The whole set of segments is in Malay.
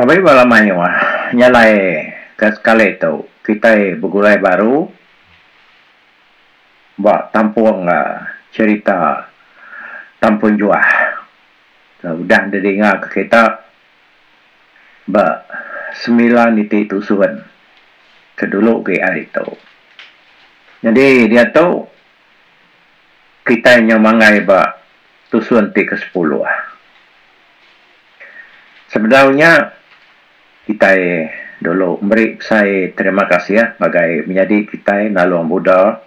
Kami malamanya nyalai ke sekali tu kita bergulai baru buat tampung cerita tampung juah. Udah dengar ke kita ba 9 titik tusuan kedulu ke hari tu. Jadi dia tu kita nyamangai ba tusuan ke 10. Sebenarnya kita dulu beri saya terima kasih ya bagai menjadi kita nalung Buddha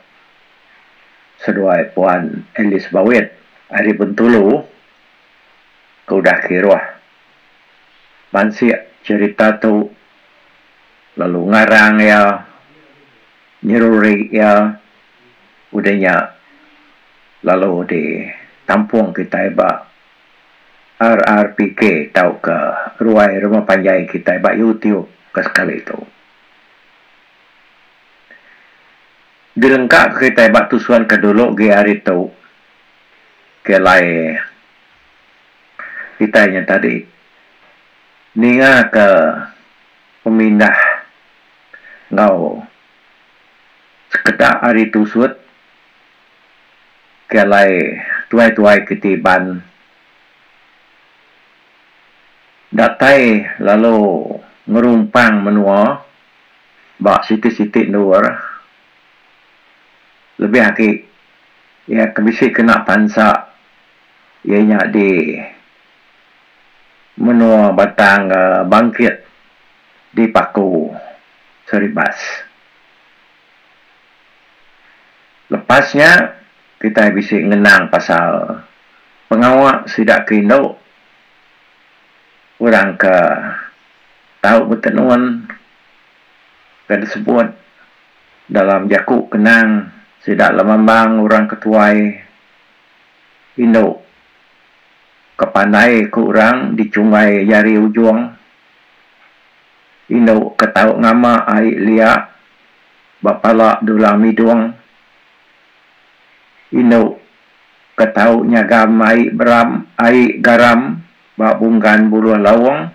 seduai Puan Elis Bawit hari Bentulu kudah kiruah mansi cerita tu lalu ngarang ya nyeruri ya udahnya lalu di tampung kita ba RRPK tahu ke ruai rumah panjai kita ba YouTube ke sekali itu. Dilengkap kita ba tusuan kedulu di hari itu. Kelai kita yang tadi ninga ke pemindah ngau sekedar hari tusut kelai tuai-tuai ketiban datai lalu ngerumpang menua bak siti-siti luar lebih haki ya kebisi kena pansa ianya di menua batang bangkit di paku seribas. Lepasnya kita bisa ngenang pasal pengawak sidak kindo orang ke tahu bertenuan ke disebut dalam jakuk kenang sidak lemambang orang ketuai Indo kepandai ku orang di cungai jari ujung Indo ketau ngama air liak bapala dulang midung Indo ketau nyagam air beram air garam bak bungkan buluan lawang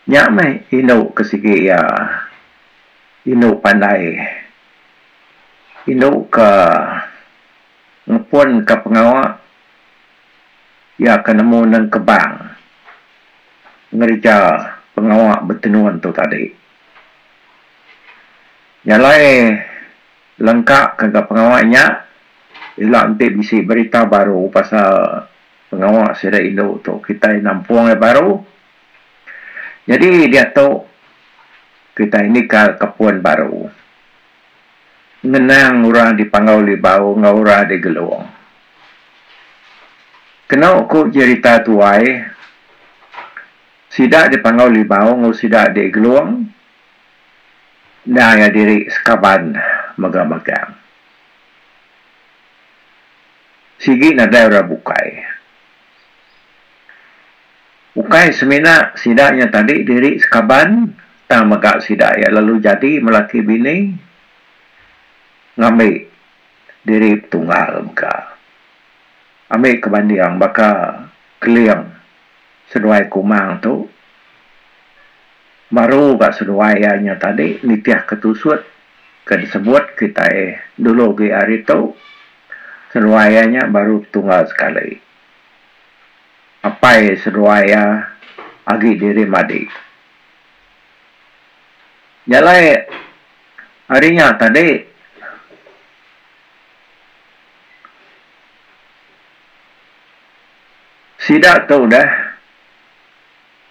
nyak mai Indo kesigi ya Indo pandai Indo ke ngepun ke pengawak ya kenemu nang kebang ngerja pengawak bertenuan tu tadi nyalai lengkap ke pengawaknya ila nanti bisi berita baru pasal pengawak sida Indo tu kita nampung baru jadi dia tu kita ini ke kepuan baru ngenang orang di Pangau Libau ngaura di Geluang kenal ku cerita tuai sida di Pangau Libau ngau sida di Geluang daya diri sekaban megang-megang sigi nada ora bukai bukai semina sidaknya tadi diri sekaban tang megak sidak ya lalu jadi melaki bini ngambil diri tunggal muka ambil kebandiang baka keliang seduai kumang tu baru gak seduainya tadi nitiah ketusut ke disebut kita dulu di hari tu seduainya baru tunggal sekali apa seduaya agi diri madi jalai harinya tadi sidak tu dah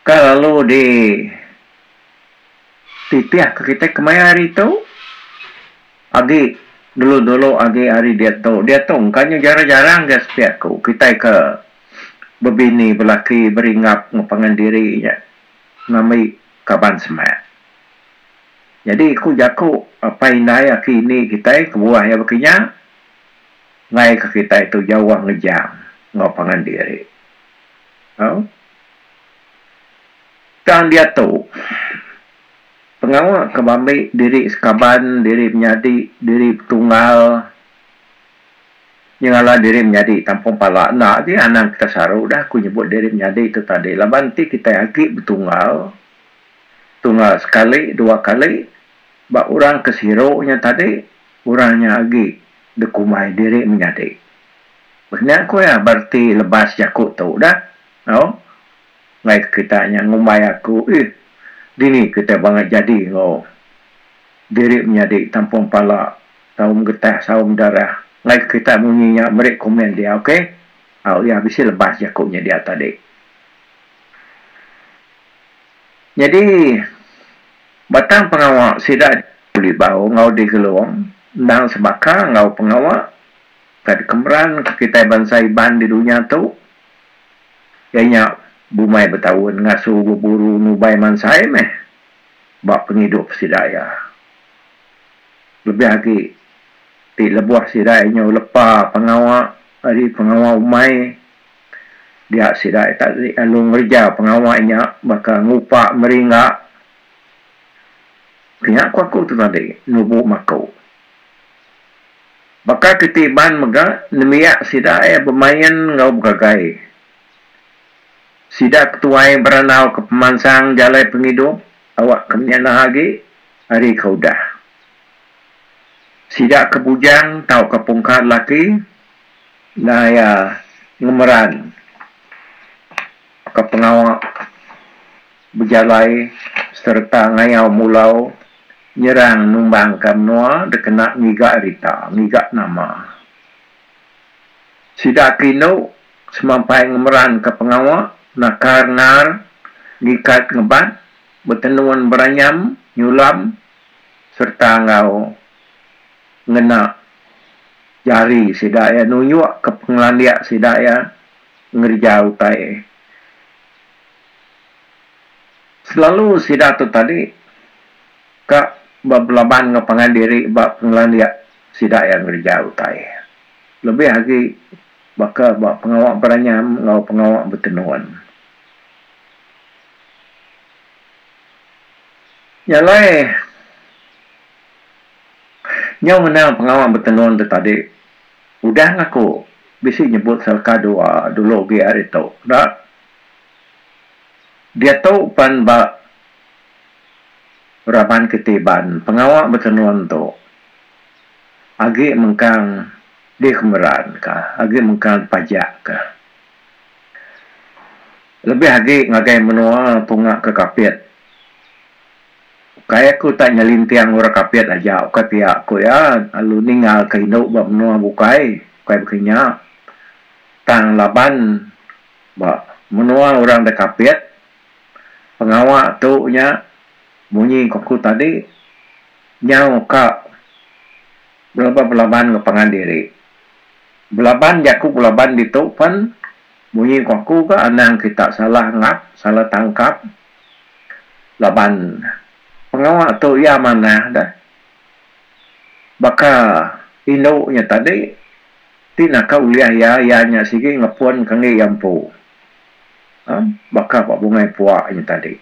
kalau di titiah ke kita kemana hari tu agi dulu agi hari dia tu kan jarang-jarang dia setiap ku kita ke bebini belaki beringap ngepangan diri ya ngamai kaban semat jadi ku jaku apa inai kini kita kebuah ya bekinya ngai ke kita itu jauh ngejam ngopangan diri oh kan dia tu pengawak kebambi diri sekaban diri menjadi diri tunggal Nyengala diri menjadi tampung pala nak dia anak kita saru dah aku nyebut diri menjadi itu tadi laban ti kita agi bertunggal tunggal sekali dua kali bak orang kesironya tadi orangnya agi dekumai diri menjadi benar aku ya berarti lebas jakut tu dah no ngai kita yang ngumai aku dini kita banget jadi ngo diri menjadi tampung pala saum getah saum darah ngai kita bunyinya mereka komen dia okey ya bisa lepas jakutnya dia tadi jadi batang pengawak sidak boleh bau ngau di geluang ndang sebaka ngau pengawak kad kemeran kita bangsa iban di dunia tu ianya bumai bertahun ngasuh berburu nubai mansai meh bak penghidup sidaya lebih lagi ti lebuah sidaya lepa pengawak hari pengawak umai dia sidaya tak alung kerja pengawaknya bakal ngupak meringak kenyak aku tu tadi nubu makau bakal ketiban mega nemiak sidaya bermain ngau bergagai sidak ketuai beranau ke pemansang jalai penghidup awak kemenyana lagi hari kau dah sidak ke bujang tau ke pungkat laki naya ngemeran ke pengawak berjalai serta ngayau mulau nyerang numbang kamnua dekena ngigak rita ngigak nama sidak kino semampai ngemeran ke pengawak nakar nar ngikat ngebat bertenuan beranyam nyulam serta ngau ngena jari sidaya nuyuk ke pengelandiak sidaya ngerjau tai selalu sidak tu tadi kak bablaban ngapangan diri bab pengelandiak sidaya ngerjau tai lebih lagi baka bak pengawak beranyam ngau pengawak bertenuan nyalai nyau menang pengawak bertenuan tu tadi udah ngaku bisa nyebut selka dua dulu ge hari tu dak dia tahu pan bak raban ketiban pengawak bertenuan tu agi mengkang di kemeran ka agi mengkang pajak ka lebih lagi ngagai menua tungak ke kapit kaya aku tak nyalintiang ora kapit aja ka pihak ko ya alu ningal ka hidup ba menua bukai kaya bekenya tang laban ba menua orang de kapit pengawak tu nya bunyi koku tadi nyau ka berapa belaban ngepangan diri belaban jaku belaban ditupan bunyi koku ka anang kita salah ngap salah tangkap laban pengawak tu ya mana dah baka induknya tadi tina kau liah ya nya sige ngapun kange yampu baka pak bungai puaknya tadi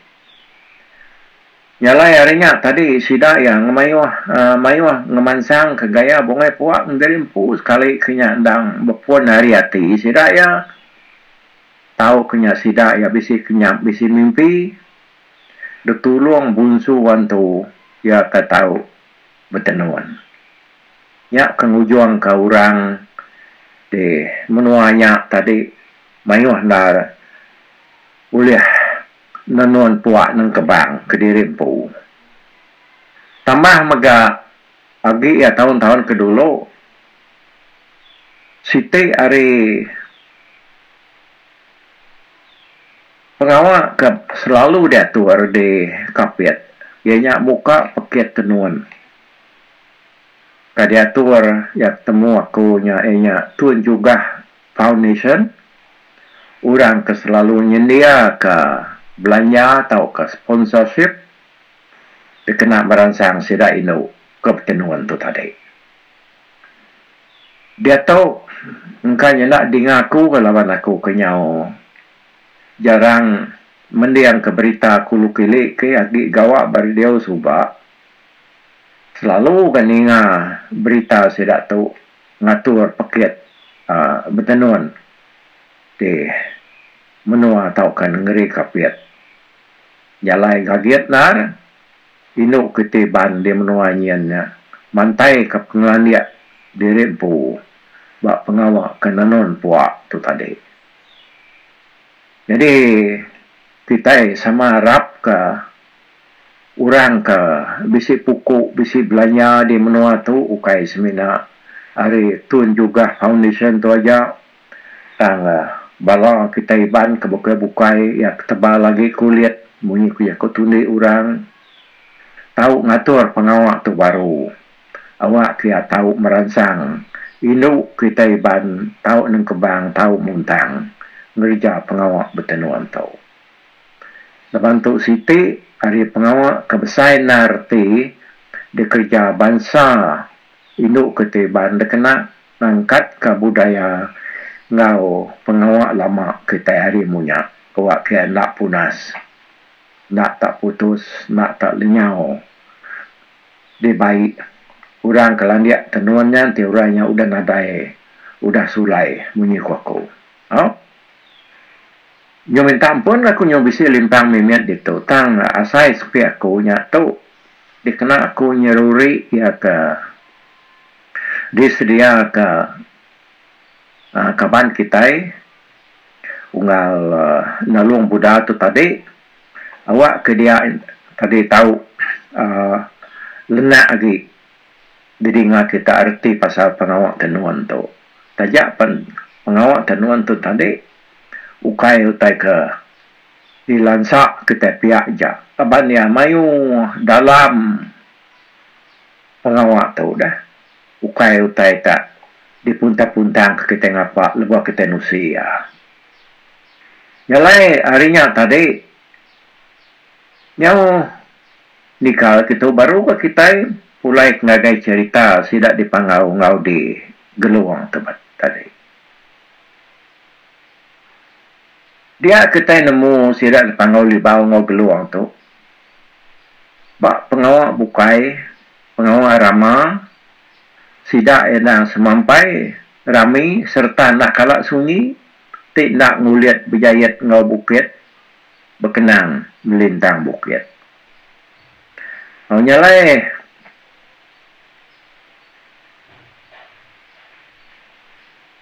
nyala harinya tadi sida yang mayuah ngemansang ke gaya bungai puak ngerimpu sekali kenya ndang bepun hari hati sida ya tahu kenya sida ya bisi kenya bisi mimpi detulung bunsu wantu ya ka tahu betenuan ya kengujuang ka urang de menuanya tadi mayuah na uliah nanuan puak nang kebang kediri pu tambah mega agi ya tahun-tahun kedulu siti ari pengawak ke selalu diatur di kapit ianya buka paket tenuan kadiatur ya temu aku nya tuan juga foundation orang ke selalu nyendia ke belanja atau ke sponsorship dikena merangsang sida inu ke tenuan tu tadi dia tahu engkanya nak dengaku kalau aku kenyau jarang mendiang ke berita kulu kili ke agi gawak bari dia subak selalu kaninga berita sedak tu ngatur paket bertenuan di menua tau kan ngeri kapiat jalai kagiat nar inuk ketiban di menua nyiannya mantai ke pengalia di rempu bak pengawak kenanon puak tu tadi. Jadi kita sama rap ke orang ke bisi pukuk bisi belanja di menua tu ukai semina hari tun juga foundation tu aja tang bala kita iban ke bukai ya tebal lagi kulit bunyi ku ya ko tundi orang tahu ngatur pengawak tu baru awak kia tahu merancang induk kita iban tahu neng kebang tahu muntang ngerja pengawak bertenuan tahu lebantu siti hari pengawak kebesai narti dikerja bangsa induk kita iban dekena angkat ke budaya ngau pengawak lama kita hari munya awak kia nak punas nak tak putus nak tak lenyau di baik orang kelandiak tenuannya tiuranya udah nadai udah sulai bunyi kuaku nyo minta ampun aku nyo bisi limpang mimiat itu tang asai sepi aku nyatu dikena aku nyeruri ya ke disedia ke kaban kita unggal nalung budak tu tadi awak ke dia tadi tahu lenak lagi didengar kita arti pasal pengawak tenuan tu tajak pengawak tenuan tu tadi ukai utai ke dilansak kita pihak ja aban ya mayu dalam pengawak tu dah ukai utai tak dipuntang-puntang ke kita ngapa lebuh kita nusia nyalai harinya tadi nyau nikah kita baru ke kita mulai ngagai cerita sidak dipangau ngau di geluang tempat tadi dia kita nemu sidak dipangau di bawah ngau geluang tu bak pengawak bukai pengawak rama sidak yang semampai rami serta nak kalak sunyi tik nak nguliat berjayat ngau bukit berkenang melintang bukit nyalai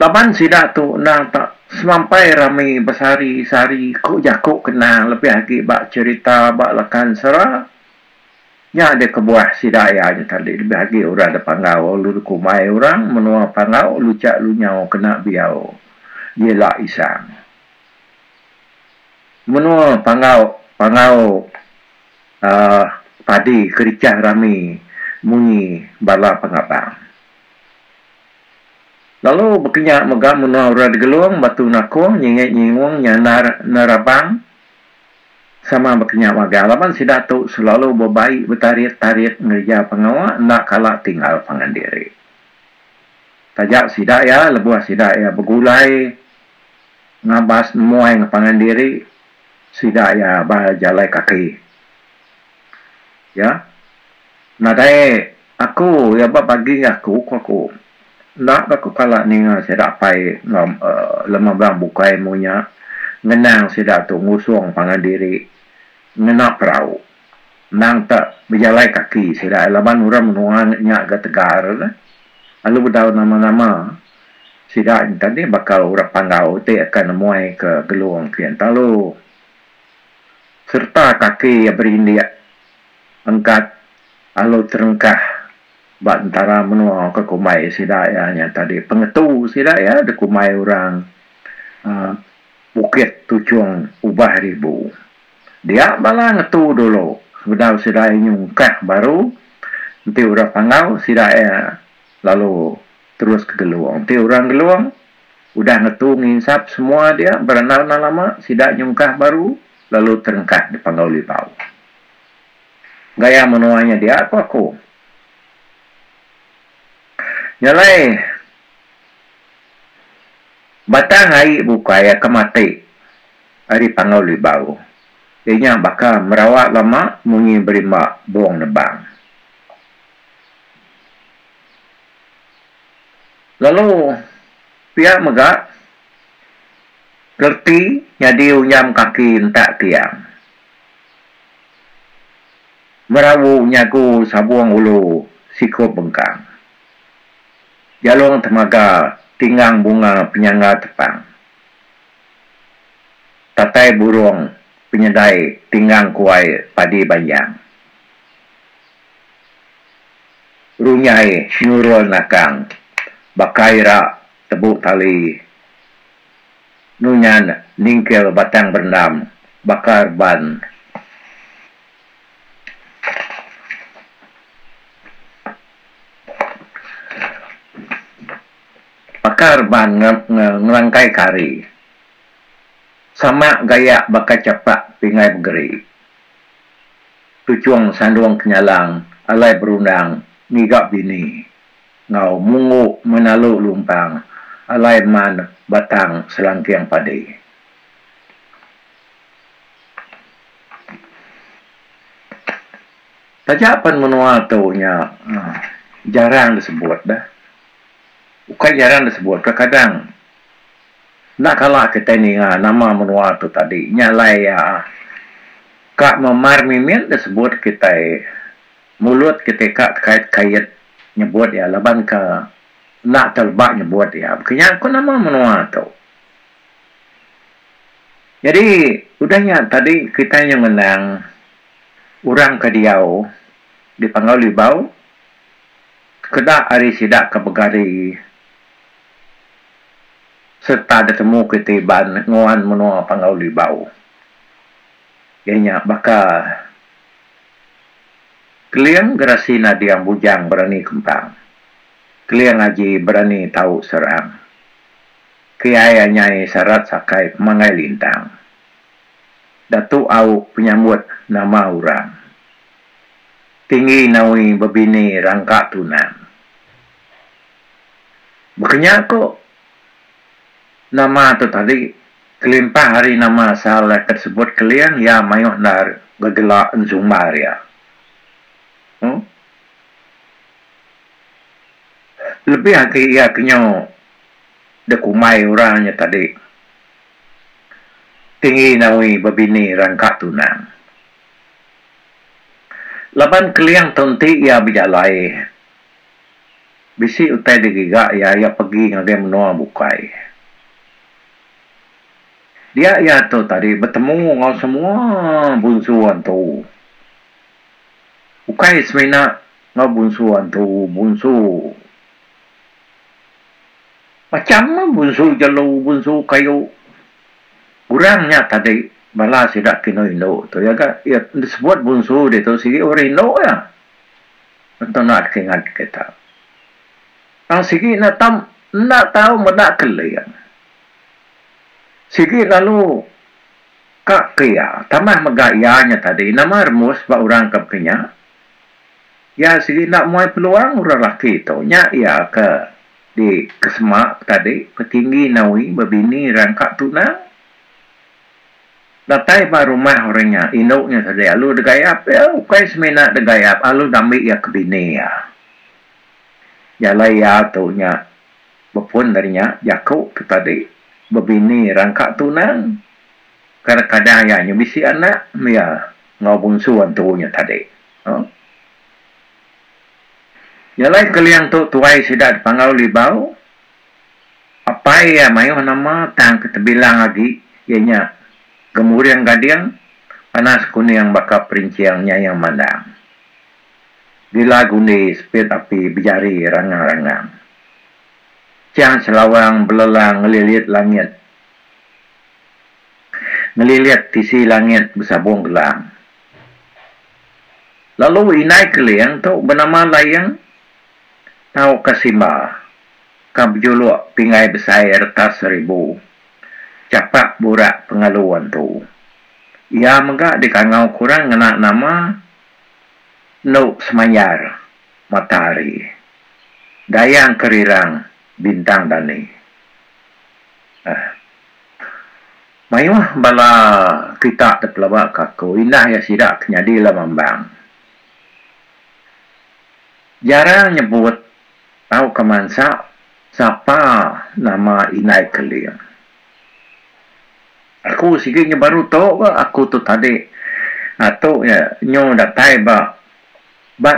laban sidak tu nang tak semampai rami besari sari kok jakuk kenang lebih lagi bak cerita bak lekan serah nya ada kebuah sidaya je tadi lebih lagi orang ada pangau lu kumai orang menua pangau lu cak lu nyau kena biau yelah isang menua pangau padi kericah rami munyi bala pengabang lalu berkenyak megam menua orang geluang batu nakong nyingat nyingwang nyanar narabang sama berkenyak magalaban sidak tu selalu berbaik bertarit-tarit ngerja pengawak nak kalak tinggal pangandiri tajak sidak ya lebuah sidak ya bergulai ngabas muai ngapangandiri sidak ya berjalai kaki ya nadai aku ya bagi aku nak aku kalak ninga sidak pai lemah bang bukai munya ngenang sidak tu ngusung pangandiri ngenak perahu nang tak berjalai kaki sidak laban orang menuang nyak ke tegar lalu berdau nama-nama sidak tadi bakal orang panggau te akan muai ke geluang kian talu serta kaki yang berindia angkat lalu terengkah bak antara menua ke kumai sidak ya tadi pengetu sidak ya de kumai orang bukit tujuang ubah ribu dia bala ngetu dulu sudah sidak nyungkah baru nanti orang panggau sidak ya lalu terus ke geluang nanti orang geluang udah ngetu nginsap semua dia berenal lama sidak nyungkah baru lalu terengkah di panggau libau gaya menuanya dia aku nyalai batang air bukaya kemati hari panggau libau dia bakal merawat lama mungi berimak buang nebang lalu Pihak megak gerti jadi unyam kaki entak tiang. Merawu nyagu sabuang ulu sikut bengkang. Jalung temaga tinggang bunga penyangga tepang. Tatai burung penyedai tinggang kuai padi banjang. Runyai nyurul nakang bakai rak tebuk tali. Nunyan ningkel batang berendam bakar ban. Bakar ban ngelangkai kari. Sama gaya bakal capak pingai begeri. Tucuang sanduang kenyalang, alai berundang, migak bini. Ngau mungu menalu lumpang, alai man batang selangkiang padi. Tajapan menua taunya jarang disebut dah. Bukan jarang disebut, kadang nak kalah kita ni nama menua tu tadi nyalai ya kak memar mimin disebut kita mulut kita kait kait nyebut ya laban ke nak terbak nyebut ya kenya aku nama menua tu. Jadi udahnya tadi kita yang menang orang kediau di Pangau Libau kedak hari sidak ke Begari serta bertemu ketiban nguan menua Pangau Libau. Ianya baka keliang gerasi nadiang bujang berani kempang. Keliang aji berani tahu serang. Kiai nyai syarat sakai pemangai lintang. Datu au penyambut nama orang. Tinggi nawi bebini rangka tunang. Bekenya kok nama tu tadi kelimpah hari nama salah tersebut kalian ya mayuh nar gegelak enzumar ya. Lebih haki ya kenyo dekumai orangnya tadi. Tinggi nawi babini rangka tunang. Laban kalian tonti ya bijalai. Bisi utai digigak ya pergi ngage menua bukai. Dia ya tu tadi bertemu dengan semua bunsuan tu. Bukai semena ngau bunsuan tu bunsu. Macam bunsu jalu bunsu kayu. Kurangnya tadi bala sidak kino Indo tu ya kan ya disebut bunsu dia tu sigi orang Indo ya. Entah nak kengat kita. Ang sigi nak tahu menak kelian. Sige lalu kak kaya tamah magayanya tadi nama remus ba orang kapkenya ya sige nak muai peluang orang laki tu nya ya ke di kesemak tadi petinggi nawi babini rangka tunang datai ba rumah orangnya induknya tadi alu degayap ya ukai semena degayap alu dambi ya kebini ya jalai ya tu nya bepun darinya jakuk tu tadi babini rangka tunang kadang-kadang ya nyebisi anak ya ngau bungsu antunya tadi Yalai kalian tu tuai sidak Pangau Libau apa ya mayuh nama tang kita bilang lagi ianya kemudian gadiang panas kuning baka perinciangnya yang mandang gila gundi speed api bijari rangang-rangang Ciang selawang belelang ngelilit langit. Ngelilit tisi langit bersabung gelang. Lalu inai keliang tu bernama layang tau kasimba. Kabjuluk pingai besai retas 1000. Capak burak pengaluan tu. Ia megak dikangau kurang ngena nama Nuk Semayar Matahari. Dayang kerirang bintang dani. Mayuh bala kita terpelabak kaku. Inah ya sidak kenyadi lamambang. Jarang nyebut tahu kemansa Siapa nama inai kalian? Aku sikitnya baru tahu aku tu tadi. Atau ya nyo datai ba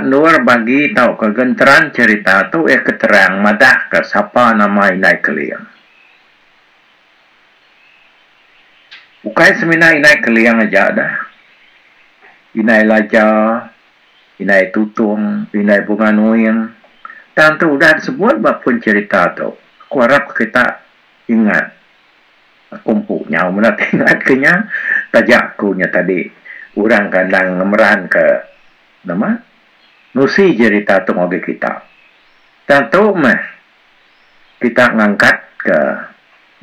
nur bagi tahu kegenteran cerita tu keterang madah ke siapa nama inai kalian. Bukan semina inai kalian aja dah. Inai laja, inai tutung, inai bunga nuyang. Dan tu dah disebut pun cerita tu. Aku harap kita ingat. Kumpulnya, mana ingat kenya tajak kunya tadi. Orang kandang ngemeran ke nama nusi cerita tu ngoge kita. Dan tu mah kita ngangkat ke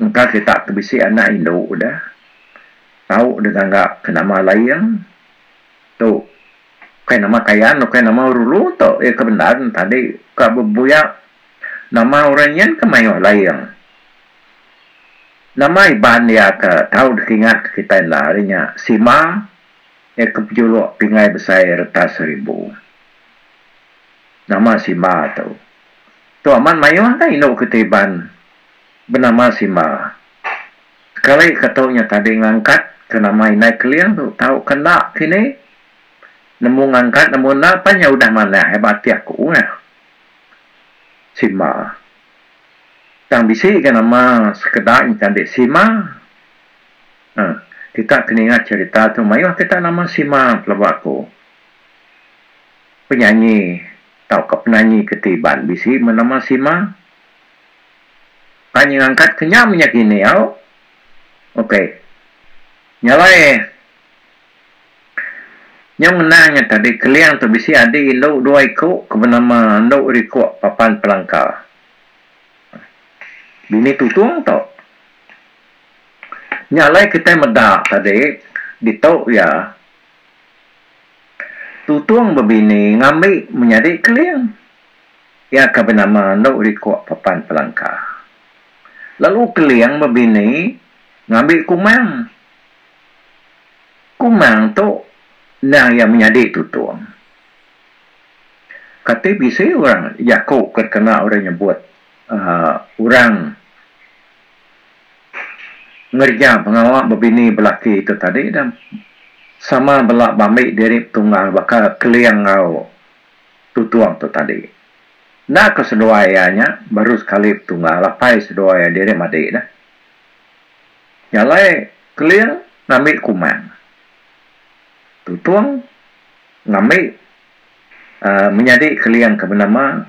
engkau kita kebisi anak Indo dah. Tahu dengan enggak ke nama lain tu. Kayak nama kayan, kayak nama rulu tu. Kebenaran tadi kabubuya nama orangnya kemayo lain. Nama iban ya ke tahu diingat kita larinya Sima kepjuluk pingai besar retas 1000. Nama Sima tu. Tu aman mayo kan ino ketiban bernama Sima. Sekali katanya tadi ngangkat ke nama inai kalian tu tahu kena kini nemu ngangkat nemu napanya udah mana hebat aku Sima. Yang bisi kan nama sekedar cantik Sima. Kita kena ingat cerita tu. Mayuh kita nama Sima pelabaku. Penyanyi. Tahu ke penyanyi ketiban. Bisi menama Sima. Hanya ngangkat kenyam kini. Okey. Nyalai. Yang menanya tadi. Kalian tu bisi adik induk 2 ikut. Kebenama induk rikuk papan pelangkar. Bini tutung tau. Nyalai kita medak tadi. Ditok ya. Tutung berbini ngambil menjadi kalian. Ya ke bernama Nuk Rikuk Papan Pelangkar. Lalu kalian berbini ngambil kumang. Kumang tu nah yang menjadi tutung. Kata bisa orang Yakub kena orang nyebut. Orang ngerja pengawal berbini belaki itu tadi dan sama belak bamik dirip tunggal bakal keliang ngau tutuang tu tadi. Nak keseduayanya baru sekali tunggal lapai seduaya dirip adik dah. Nyalai keliang ngambil kumang. Tutuang ngambil menjadi keliang ke bernama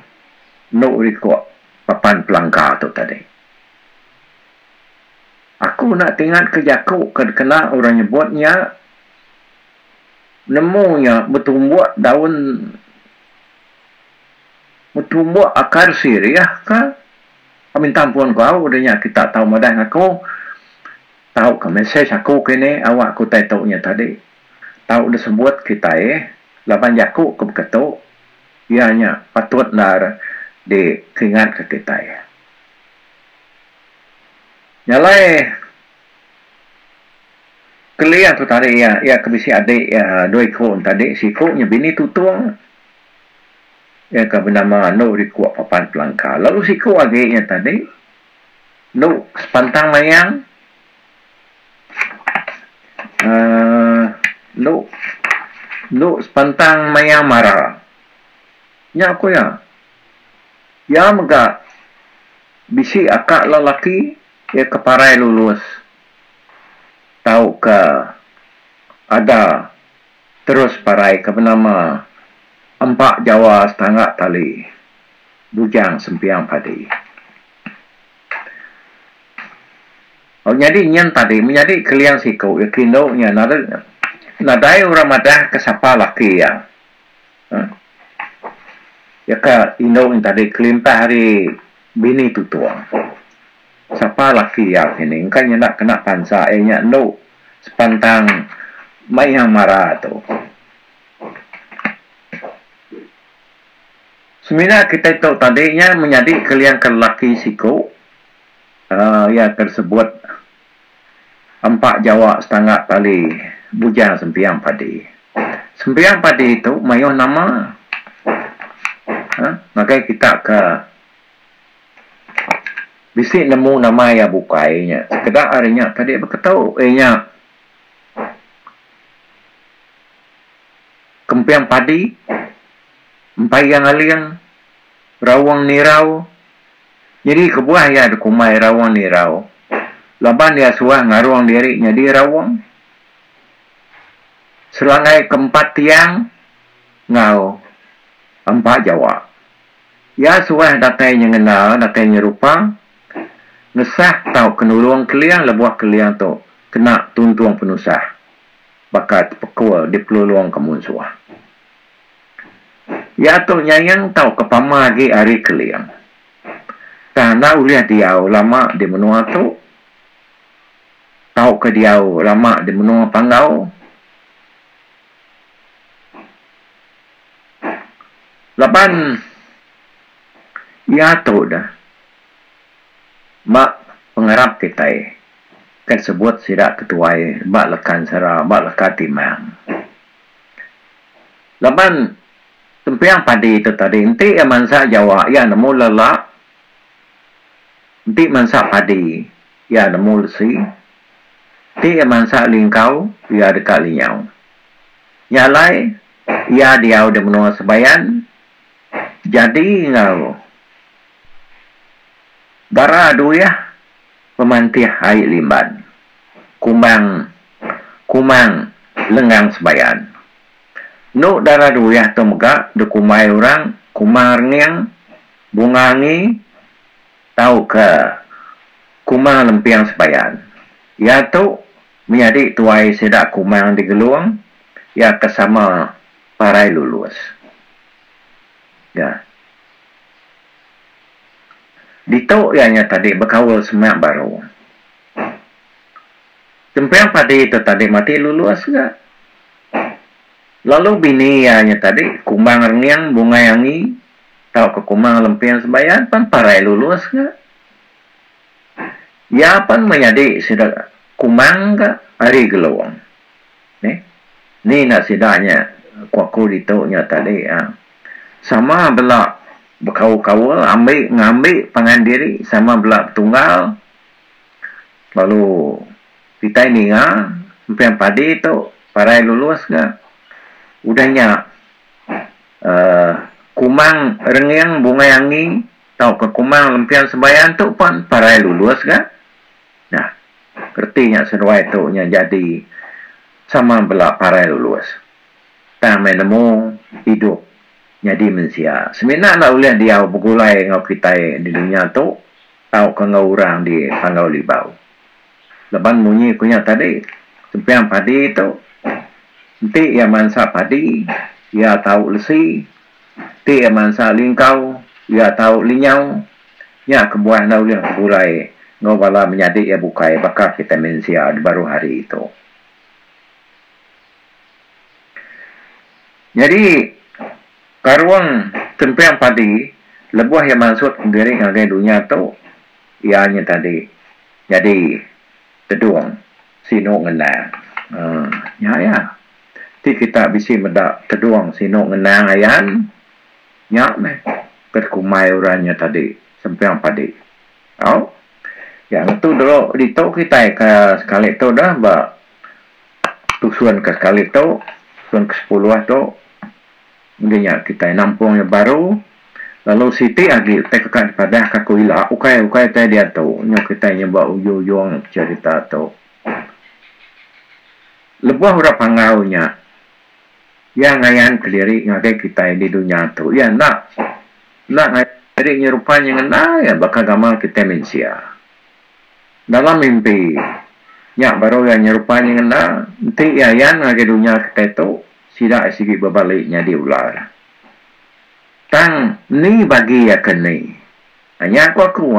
Nuk Rikuk Papan Pelangkar tu tadi. Aku nak tinggal ke Jakuk kena orang nyebutnya nemunya bertumbuh daun bertumbuh akar sirih ke minta ampun kau udahnya kita tahu madah aku tahu ke mesej aku kini awak aku tahu tadi tahu disebut kita lapan Jakuk ke beketuk ianya patut nar di keingat ke kita Nyalai kalian tu tadi ya kebisi adik ya 2 ikut tadi si ikutnya bini tutung ya ke bernama Nuk Rikuk Papan Pelangkar. Lalu si ikut adiknya tadi Nuk sepantang mayang Nuk sepantang mayang marah nya aku ya mega bisi akak lelaki ya keparai lulus tahu ke ada terus parai ke bernama 4 Jawa setengah tali bujang sempiang padi. Jadi nyen tadi menjadi kalian siku ya kindonya nadai orang madah ke siapa laki ya ke indo tadi kelimpah hari bini tutuang. Siapa laki ya ini? Engkau nak kena pansa. No sepantang mai yang marah tu. Sebenarnya kita tahu tadinya menjadi kalian ke laki siku. Ya tersebut 4 Jawa setengah tali bujang sempiang padi. Sempiang padi itu mayo nama. Maka kita ke Bisik nemu nama ya bukainya. Sekedar arinya tadi berketau nya kempiang padi, empai yang aliang, rawang nirau. Jadi kebuah ya ada kumai rawang nirau. Laban dia suah ngaruang diri jadi rawang. Selangai keempat tiang ngau empat Jawa. Ya suah datanya ngenal, datanya rupa. Ngesah tau kenuluang keliang lebuah keliang tu kena tuntuang penusah bakat pekul di peluang kemunsuah. Ya tu nyayang tau kepama lagi hari keliang. Karena uliah diau lama di menua tu tau ke diau lama di menua panggau. Laban ya tu dah. Mak pengarap kita kan sebut sidak ketuai mak lekan sara mak lekat timang. Laban tempiang padi itu tadi enti yang mansa Jawa ya nemu lelak. Enti mansa padi ya nemu lesi. Enti yang mansa lingkau ya dekat linyau. Nyalai ya diau de menua sebayan. Jadi ngau bara ya pemantih hai limban. Kumang lenggang sebayan. No darah ya tomga de kumai orang kumang rengiang bungangi tau ke kumang lempiang sebayan. Ya tu menjadi tuai sedak kumang digeluang ya kesama parai lulus. Ya. Dito ianya tadi berkawal semak baru. Tempiang padi itu tadi mati lulus enggak? Lalu bini ianya tadi kumang rengiang bunga yangi tau ke kumang lempiang sebayan pan parai lulus enggak? Ya pan menjadi sudah kumang enggak hari geluang. Ni nak sidanya kuaku dito nya tadi ya. Sama belak berkawal-kawal, ngambil pangan diri sama belak tunggal. Lalu kita ini empiang padi itu parai lulus ke. Udahnya kumang rengiang bunga yangi tau ke kumang lempiang sebayan tu pun parai lulus ke. Nah, kertinya sedua itu nya jadi sama belak parai lulus. Tak menemu hidup jadi manusia. Sebenarnya nak uliah dia bergulai ngau kita di dunia tu, tau ke ngau orang di panggau libau. Leban bunyi kunya tadi, tempiang padi itu, nanti yang mansa padi, ia tahu lesi, nanti yang mansa lingkau, ia tahu linyau, ya kebuah nak uliah bergulai ngau bala menjadi ia bukai bakal kita manusia di baru hari itu. Jadi karuang tempiang padi lebuah yang maksud diri ngagai dunia tu ianya tadi jadi teduang sino ngenang ya ti kita bisi medak teduang sino ngenang ayan nyak meh ket kumai uranya tadi tempiang padi yang tu dulu dito kita ke sekali tu dah ba tusuan ke sekali tu tusuan ke 10 tu mungkinnya kita nampung yang baru lalu siti lagi tekan pada kakuila ukai teh dia tu nyok kita nyeba ujung cerita tu lebuah ura pangaunya yang ngayan keliri ngagai kita di dunia tu ya nak ngari nyerupanya ngena ya bakal gamal kita manusia dalam mimpi nyak baru yang nyerupanya ngena nanti ya yang ngagai dunia kita tu sida sigi berbaliknya di ular. Tang ni bagi ya keni. Hanya aku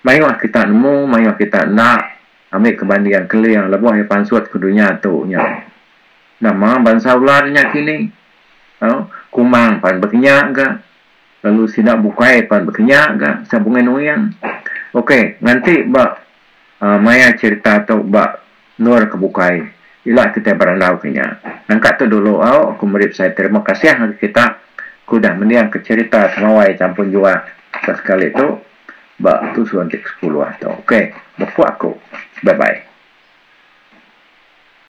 mayuah kita nemu, mayuah kita nak ambil kebandingan keli yang lebuh yang pansut ke dunia tu nya. Nama bangsa ularnya kini. Kumang pan berkenyak ga. Lalu sida bukai pan berkenyak ga. Sabungan uyang. Okey, nanti bak maya cerita tu bak nur kebukai. Ila kita berandau kenya. Nangkat tu dulu aku merip saya terima kasih kita kudah mendiang ke cerita semawai campur jua sekali tu ba tu suan tek 10 atau. Okey, buat aku. Bye bye.